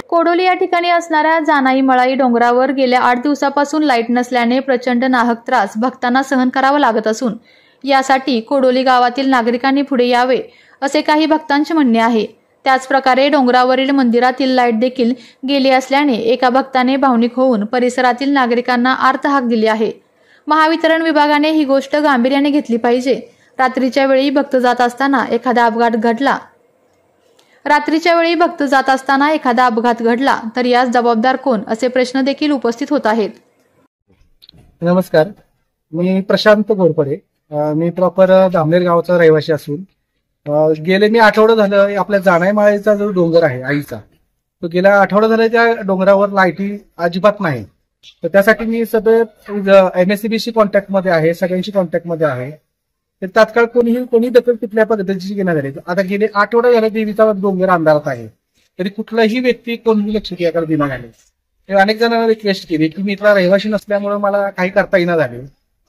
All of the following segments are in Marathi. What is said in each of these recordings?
कोडोली या ठिकाणी असणाऱ्या जानाई मळाई डोंगरावर गेल्या 8 दिवसापासून लाईट नसल्याने प्रचंड नाहक त्रास भक्तांना सहन करावा लागत असून यासाठी कोडोली गावातील नागरिकांनी पुढे यावे असे काही भक्तांचे म्हणणे आहे। त्याचप्रकारे डोंगरावरील मंदिरातील लाईट देखील गेली असल्याने एका भक्ताने भावनिक होऊन परिसरातील नागरिकांना आर्त हाक दिली आहे। महावितरण विभागाने ही गोष्ट गांभीर्याने घेतली पाहिजे। रात्रीच्या वेळी भक्त जात असताना एखादा अपघात घडला तर यास जबाबदार कोण असे प्रश्न देखील उपस्थित होत आहेत। नमस्कार, मी प्रशांत घोरपडे। मी प्रॉपर धामनेर गावचा रहिवासी असून गेले मी आठवडा झालं आपल्या जानाई माळेचा जो डोंगर आहे आईचा, तो गेल्या आठवडा झाला त्या डोंगरावर लाईटी अजिबात नाही। तर त्यासाठी मी सगळं MSEBशी कॉन्टॅक्ट मध्ये आहे, सगळ्यांशी कॉन्टॅक्ट मध्ये आहे। तर तात्काळ कोणी दखल कुठल्या पद्धतीची घेण्यात आली। आता गेले आठवडा झाला देवीचा डोंगर अंधारात आहे, तरी कुठलाही व्यक्ती कोणीही लक्ष याकडे देण्यात आले। अनेक जणांना रिक्वेस्ट केली की मी इथला रहिवासी नसल्यामुळे मला काही करता येणार झाले।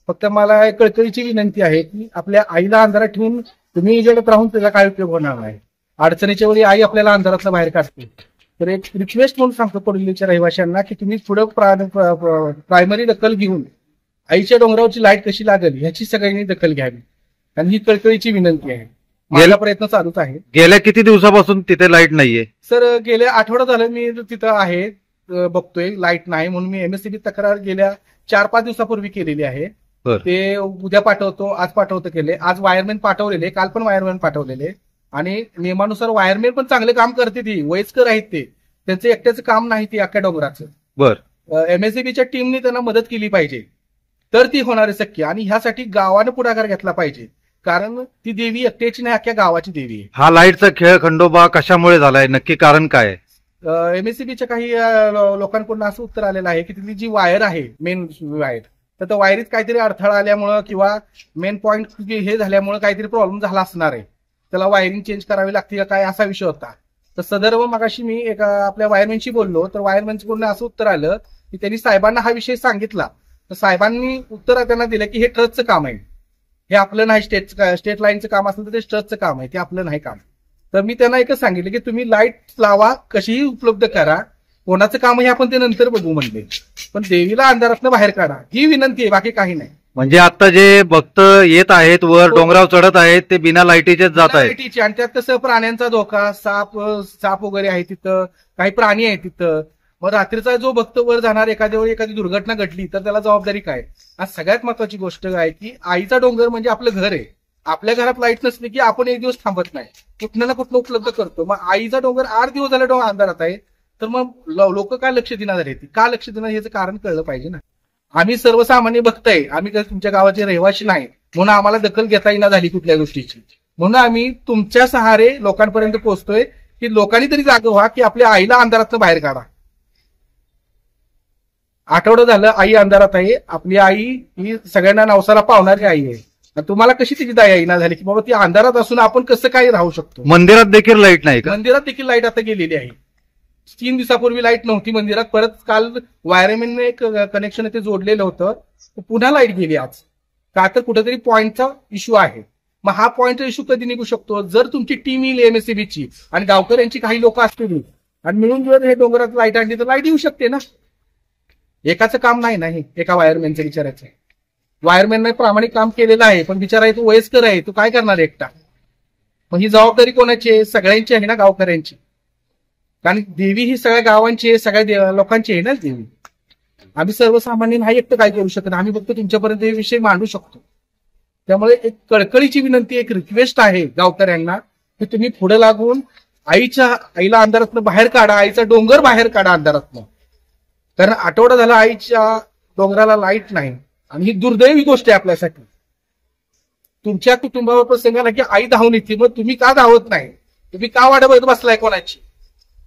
फक्त मला एक कळकळीची विनंती आहे की आपल्या आईला अंधारात ठेवून तुम्ही जगत राहून त्याचा काय उपयोग होणार नाही। अडचणीच्या वेळी आई आपल्याला अंधारातला बाहेर काढते। तर एक रिक्वेस्ट म्हणून सांगतो कोडोलीच्या रहिवाशांना की तुम्ही पुढे प्रायमरी दखल घेऊन आईच्या डोंगरावरची लाईट कशी लागेल ह्याची सगळ्यांनी दखल घ्यावी आणि ही कळकळीची विनंती आहे। माझा प्रयत्न चालूच आहे। गेल्या किती दिवसापासून तिथे लाईट नाहीये? सर गेले आठवडा झालं मी तिथं आहे, बघतोय लाईट नाही म्हणून मी MSEB तक्रार गेल्या 4-5 दिवसापूर्वी केलेली आहे। ते उद्या पाठवतो, आज पाठवतो केले, आज वायरमॅन पाठवलेले, काल पण वायरमॅन पाठवलेले आणि नियमानुसार वायरमॅन पण चांगले काम करते, ती वयस्कर आहेत, ते त्यांचं एकट्याचं काम नाही ती अख्ख्या डोंगराचं। MSEBच्या टीमने त्यांना मदत केली पाहिजे तर ती होणार आहे शक्य। आणि ह्यासाठी गावानं पुढाकार घेतला पाहिजे, कारण ती देवी एकट्याची नाही, अख्ख्या गावाची देवी आहे। हा लाईटचा खेळ खंडोबा कशामुळे झालाय, नक्की कारण काय? MSEBच्या काही लोकांकडून असं उत्तर आलेलं आहे की तिथली जी वायर आहे, मेन वायर, तर त्या वायरीत काहीतरी अडथळा आल्यामुळं किंवा मेन पॉइंट हे झाल्यामुळे काहीतरी प्रॉब्लेम झाला असणार आहे, त्याला वायरिंग चेंज करावी लागते का काय असा विषय होता। तर सदर्भ मगाशी मी एका आपल्या वायरमॅनशी बोललो, तर वायरमॅनचं बोलणं असं उत्तर आलं की त्यांनी साहेबांना हा विषय सांगितला, तर साहेबांनी उत्तर त्यांना दिलं की हे ट्रस्टचं काम आहे, हे आपलं नाही, स्टेट लाईनचं काम असेल तर ते ट्रस्टचं काम आहे, ते आपलं नाही काम। तर मी त्यांना एकच सांगितलं की तुम्ही लाईट लावा, कशीही उपलब्ध करा, कोणाचं काम हे आपण ते नंतर बघू म्हणले, पण देवीला अंधारातनं बाहेर काढा ही विनंती आहे, बाकी काही नाही। म्हणजे आता जे भक्त येत आहेत वर डोंगरावर चढत आहेत ते बिना लाईटीचेच जात आहेत। आणि त्यात कसं प्राण्यांचा धोका, साप वगैरे आहे तिथं, काही प्राणी आहे तिथं, मग रात्रीचा जो भक्त वर जाणार, एखाद्या वेळी एखादी दुर्घटना घडली तर त्याला जबाबदारी काय? आज सगळ्यात महत्वाची गोष्ट आहे की आईचा डोंगर म्हणजे आपलं घर आहे। आपल्या घरात लाईट नसली की आपण एक दिवस थांबत नाही, कुठनं ना कुठनं उपलब्ध करतो। मग आईचा डोंगर 8 दिवस झाला डोंगर अंधारात आहे, तर मग लोक काय लक्ष देणार आहेत, का लक्ष देणार याचं कारण कळलं पाहिजे ना। आम्ही सर्वसामान्य भक्त आहे, आम्ही तुमच्या गावाचे रहिवासी नाही म्हणून आम्हाला दखल घेता येणार झाली कुठल्या गोष्टीची, म्हणून आम्ही तुमच्या सहारे लोकांपर्यंत पोहोचतोय की लोकांनी तरी जाग व्हा की आपल्या आईला अंधारातनं बाहेर काढा। आठवडं झालं आई अंधारात आहे, आपली आई ही सगळ्यांना नवसाला पावणारी आई आहे। तुम्हाला कशी तिची दया येणार झाली की बाबा ती अंधारात असून आपण कसं काय राहू शकतो? मंदिरात देखील लाईट नाही का? मंदिरात देखील लाईट आता गेलेली आहे। 3 दिवसापूर्वी लाईट नव्हती मंदिरात, परत काल वायरमॅनने एक कनेक्शन ते जोडलेलं होतं, पुन्हा लाईट गेली आज, का तर कुठेतरी पॉइंटचा इश्यू आहे। मग हा पॉइंटचा इश्यू कधी निघू शकतो? जर तुमची टीम येईल MSEBची आणि गावकऱ्यांची काही लोक असतील आणि मिळून जर हे डोंगरात लाईट आणली तर लाईट येऊ शकते ना। एकाचं काम नाही ना हे, एका वायरमॅनचं विचारायचं। वायरमॅनने प्रामाणिक काम केलेलं आहे, पण बिचारा आहे तो वयस्कर आहे, तो काय करणार एकटा? मग ही जबाबदारी कोणाची आहे? सगळ्यांची आहे ना, गावकऱ्यांची। कारण देवी ही सगळ्या गावांची आहे, सगळ्या लोकांची आहे ना देवी। आम्ही सर्वसामान्य नाही एकटं काय करू शकत, आम्ही फक्त तुमच्यापर्यंत हे विषय मांडू शकतो। त्यामुळे एक कळकळीची विनंती, एक रिक्वेस्ट आहे गावकऱ्यांना की तुम्ही पुढे लागून आईला अंधारातनं बाहेर काढा, आईचा डोंगर बाहेर काढा अंधारातनं। कारण आठवडा झाला आईच्या डोंगराला लाईट नाही आणि ही दुर्दैवी गोष्ट आहे आपल्यासाठी। तुमच्या कुटुंबावर प्रसंग आला की आई धावून येते, मग तुम्ही का धावत नाही? तुम्ही का वाट बघत बसलाय कोणाची?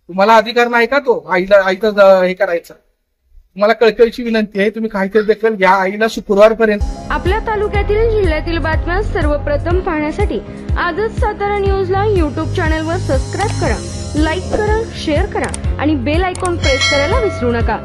तुम्हाला अधिकार नाही का तो आईचं हे करायचा? तुम्हाला कळकळीची विनंती आहे, तुम्ही काहीतरी दखल घ्या, आईला शुक्रवारपर्यंत। आपल्या तालुक्यातील जिल्ह्यातील बातम्या सर्वप्रथम पाहण्यासाठी आजच सातारा न्यूजला YouTube चॅनलवर सबस्क्राईब करा, लाईक करा, शेअर करा आणि बेल आयकॉन प्रेस करायला विसरू नका।